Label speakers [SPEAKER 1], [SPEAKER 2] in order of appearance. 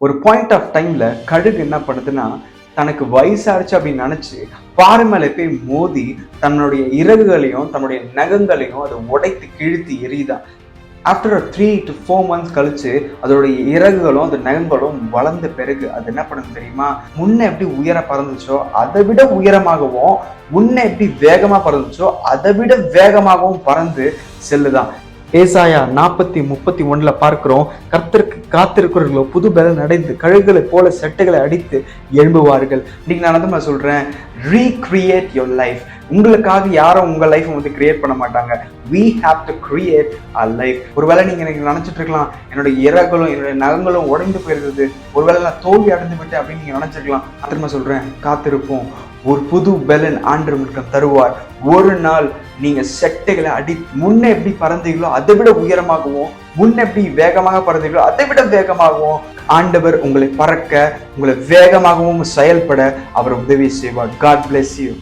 [SPEAKER 1] ஒரு point of டைம்ல கழுகு என்ன பண்ணுதுன்னா, தனக்கு வயசாச்சு அப்படின்னு நினைச்சு பாறை மேல போய் மோதி தன்னுடைய இறகுகளையும் தன்னுடைய நகங்களையும் அதை உடைத்து கிழித்து எரியுதான். ஆஃப்டர் 3 to 4 months கழிச்சு அதோடைய இறகுகளும் அந்த நகங்களும் வளர்ந்த பிறகு அது என்ன பண்ணுது தெரியுமா? முன்ன எப்படி உயர பறந்துச்சோ அதை விட உயரமாகவும், முன்ன எப்படி வேகமா பறந்துச்சோ அதை விட வேகமாகவும் பறந்து செல்லுதான். ஏசாயா 40:31 பார்க்கிறோம், கர்த்தருக்கு காத்திருக்கிறவர்களோ புது பலன் அடைந்து கழுகுகளை போல செட்டைகளை அடித்து எழும்புவார்கள். இன்னைக்கு நான் வந்து சொல்றேன், ரீக்ரியேட் யுவர் லைஃப். உங்களுக்காக யாரும் உங்க லைஃப் வந்து கிரியேட் பண்ண மாட்டாங்க. we have to create our life. ஒருவேளை நீங்க நினைச்சிட்டு இருக்கலாம், என்னுடைய இறகுகளும் என்னுடைய நகங்களும் உடைந்து போயிருந்தது, ஒருவேளை நான் தோல்வி அடைந்து விட்டேன் அப்படின்னு நீங்க நினைச்சிருக்கலாம். திரும்ப சொல்றேன், காத்திருப்போம். ஒரு புது பலன் ஆண்டவர் தருவார். ஒரு நாள் நீங்க செட்டைகளை அடி முன்ன எப்படி பறந்தீங்களோ அதை விட உயரமாகவும், முன்ன எப்படி வேகமாக பறந்தீங்களோ அதை விட வேகமாகவும் ஆண்டவர் உங்களை பறக்க, உங்களை வேகமாகவும் செயல்பட அவர் உதவி செய்வார். God bless you.